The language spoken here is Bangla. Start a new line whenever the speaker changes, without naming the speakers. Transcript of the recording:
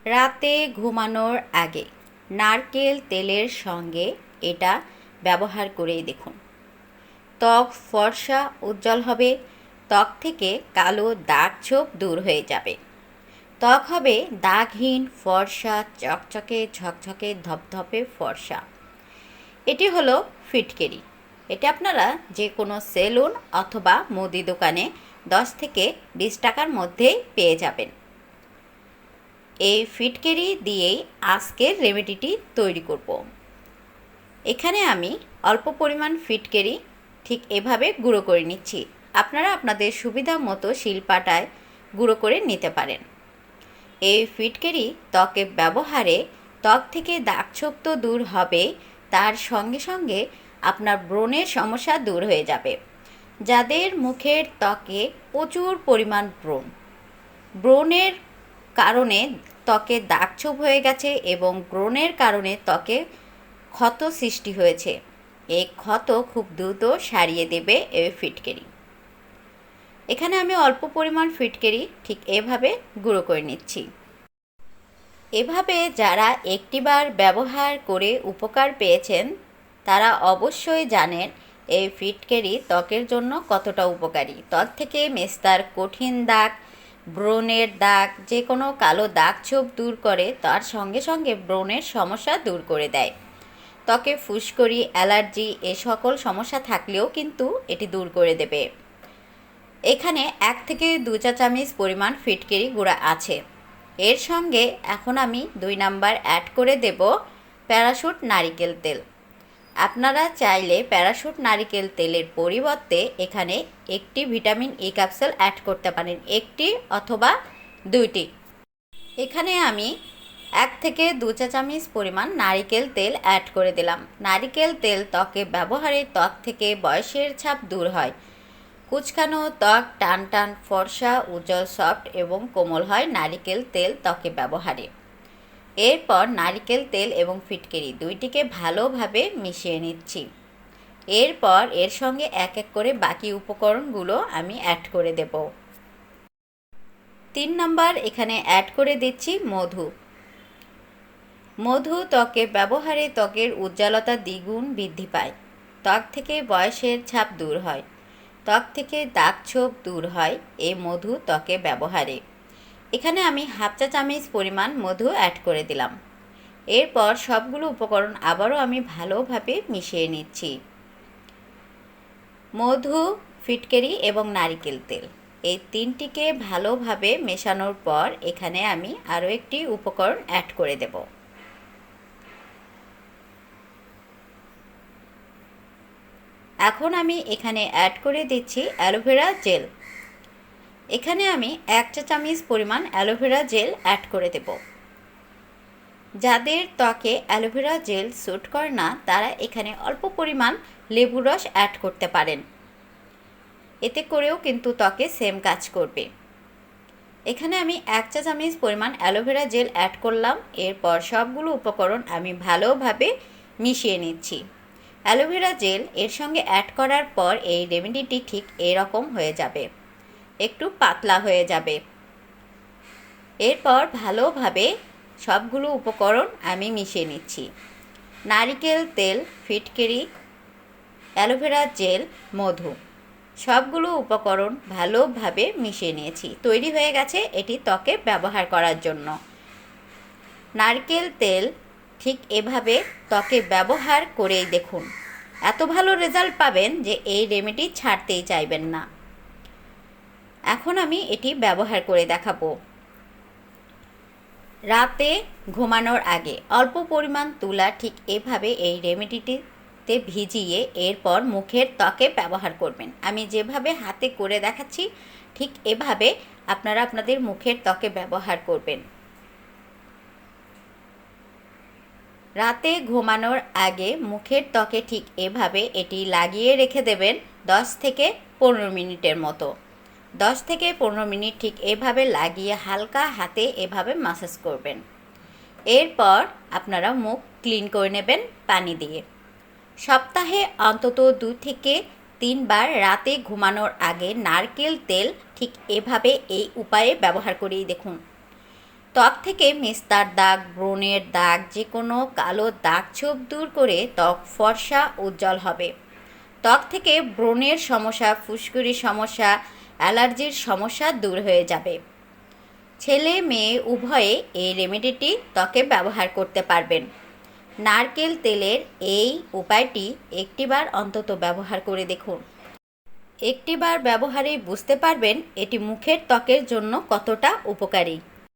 রাতে ঘুমানোর আগে নারকেল তেলের সঙ্গে এটা ব্যবহার করেই দেখুন। ত্বক ফর্সা উজ্জ্বল হবে, ত্বক থেকে কালো দাগ ছোপ দূর হয়ে যাবে, ত্বক হবে দাগহীন, ফর্সা, চকচকে ঝকঝকে ধপধপে ফর্সা। এটি হলো ফিটকেরি। এটা আপনারা যে কোনো সেলুন অথবা মুদি দোকানে 10 থেকে 20 টাকার মধ্যেই পেয়ে যাবেন। এই ফিটকেরি দিয়েই আজকের রেমেডিটি তৈরি করব। এখানে আমি অল্প পরিমাণ ফিটকেরি ঠিক এভাবে গুঁড়ো করে নিচ্ছি। আপনারা আপনাদের সুবিধা মতো শিলপাটায় গুঁড়ো করে নিতে পারেন। এই ফিটকেরি ত্বকে ব্যবহারে ত্বক থেকে দাগছোপ তো দূর হবে, তার সঙ্গে সঙ্গে আপনার ব্রণের সমস্যা দূর হয়ে যাবে। যাদের মুখের ত্বকে প্রচুর পরিমাণ ব্রণের কারণে ত্বকে দাগছোপ হয়ে গেছে এবং ব্রণের কারণে ত্বকে ক্ষত সৃষ্টি হয়েছে, এই ক্ষত খুব দ্রুত সারিয়ে দেবে এই ফিটকেরি। এখানে আমি অল্প পরিমাণ ফিটকেরি ঠিক এভাবে গুঁড়ো করে নিচ্ছি। এভাবে যারা একটিবার ব্যবহার করে উপকার পেয়েছেন তারা অবশ্যই জানেন এই ফিটকেরি ত্বকের জন্য কতটা উপকারী। ত্বক থেকে মেস্তার কঠিন দাগ, ব্রণের দাগ, যে কোনো কালো দাগ ছোপ দূর করে, তার সঙ্গে সঙ্গে ব্রণের সমস্যা দূর করে দেয়। ত্বকে ফুসকুড়ি, অ্যালার্জি এ সকল সমস্যা থাকলেও কিন্তু এটি দূর করে দেবে। এখানে 1 থেকে 2 চা চামচ পরিমাণ ফিটকেরি গুঁড়া আছে। এর সঙ্গে এখন আমি 2 নাম্বার অ্যাড করে দেব প্যারাশুট নারিকেল তেল। আপনারা চাইলে প্যারাশুট নারিকেল তেলের পরিবর্তে এখানে একটি ভিটামিন ই ক্যাপসুল অ্যাড করতে পারেন, একটি অথবা 2টি। এখানে আমি 1 থেকে 2 চা চামচ পরিমাণ নারিকেল তেল অ্যাড করে দিলাম। নারিকেল তেল ত্বকে ব্যবহারে ত্বক থেকে বয়সের ছাপ দূর হয়, কুচকানো ত্বক টান টান, ফর্সা, উজ্জ্বল, সফট এবং কোমল হয় নারিকেল তেল ত্বকে ব্যবহারে। এরপর নারিকেল তেল এবং ফিটকেরি দুইটিকে ভালোভাবে মিশিয়ে নিচ্ছি। এরপর এর সঙ্গে এক এক করে বাকি উপকরণগুলো আমি অ্যাড করে দেব। 3 নাম্বার এখানে অ্যাড করে দিচ্ছি মধু। মধু ত্বকে ব্যবহারে ত্বকের উজ্জ্বলতা দ্বিগুণ বৃদ্ধি পায়, ত্বক থেকে বয়সের ছাপ দূর হয়, ত্বক থেকে দাগ ছোপ দূর হয় এই মধু ত্বকে ব্যবহারে। এখানে আমি 1/2 চা চামচ পরিমাণ মধু অ্যাড করে দিলাম। এরপর সবগুলো উপকরণ আবারও আমি ভালোভাবে মিশিয়ে নিচ্ছি। মধু, ফিটকেরি এবং নারিকেল তেল এই তিনটিকে ভালোভাবে মেশানোর পর এখানে আমি আরও একটি উপকরণ অ্যাড করে দেব। এখন আমি এখানে অ্যাড করে দিচ্ছি অ্যালোভেরা জেল। এখানে আমি 1 চা চামচ পরিমাণ অ্যালোভেরা জেল অ্যাড করে দেব। যাদের ত্বকে অ্যালোভেরা জেল স্যুট করে না তারা এখানে অল্প পরিমাণ লেবুর রস অ্যাড করতে পারেন, এতে করেও কিন্তু ত্বকে সেম কাজ করবে। এখানে আমি 1 চা চামচ পরিমাণ অ্যালোভেরা জেল অ্যাড করলাম। এরপর সবগুলো উপকরণ আমি ভালোভাবে মিশিয়ে নিচ্ছি। অ্যালোভেরা জেল এর সঙ্গে অ্যাড করার পর এই রেমেডিটি ঠিক এরকম হয়ে যাবে, একটু পাতলা হয়ে যাবে। এরপর ভালোভাবে সবগুলো উপকরণ আমি মিশিয়ে নিচ্ছি। নারিকেল তেল, ফিটকেরি, অ্যালোভেরা জেল, মধু সবগুলো উপকরণ ভালোভাবে মিশিয়ে নিয়েছি। তৈরি হয়ে গেছে এটি ত্বকে ব্যবহার করার জন্য। নারকেল তেল ঠিক এভাবে ত্বকে ব্যবহার করেই দেখুন, এত ভালো রেজাল্ট পাবেন যে এই রেমেডি ছাড়তেই চাইবেন না। এখন আমি এটি ব্যবহার করে দেখাবো। রাতে ঘুমানোর আগে অল্প পরিমাণ তুলা ঠিক এভাবে এই রেমেডিটিতে ভিজিয়ে এরপর মুখের ত্বকে ব্যবহার করবেন। আমি যেভাবে হাতে করে দেখাচ্ছি ঠিক এভাবে আপনারা আপনাদের মুখের ত্বকে ব্যবহার করবেন। রাতে ঘুমানোর আগে মুখের ত্বকে ঠিক এভাবে এটি লাগিয়ে রেখে দেবেন 10 থেকে 15 মিনিটের মতো। 10 থেকে 15 মিনিট ঠিক এভাবে লাগিয়ে হালকা হাতে এভাবে ম্যাসাজ করবেন। এরপর আপনারা মুখ ক্লিন করে নেবেন পানি দিয়ে। সপ্তাহে অন্তত 2 থেকে 3 বার রাতে ঘুমানোর আগে নারকেল তেল ঠিক এভাবে এই উপায়ে ব্যবহার করেই দেখুন, ত্বক থেকে মেস্তার দাগ, ব্রণের দাগ, যে কোনো কালো দাগ ছোপ দূর করে ত্বক ফর্সা উজ্জ্বল হবে। ত্বক থেকে ব্রণের সমস্যা, ফুসকুড়ির সমস্যা, অ্যালার্জির সমস্যা দূর হয়ে যাবে। ছেলে মেয়ে উভয়ে এই রেমেডিটি ত্বকে ব্যবহার করতে পারবেন। নারকেল তেলের এই উপায়টি একটিবার অন্তত ব্যবহার করে দেখুন। একটিবার ব্যবহারেই বুঝতে পারবেন এটি মুখের ত্বকের জন্য কতটা উপকারী।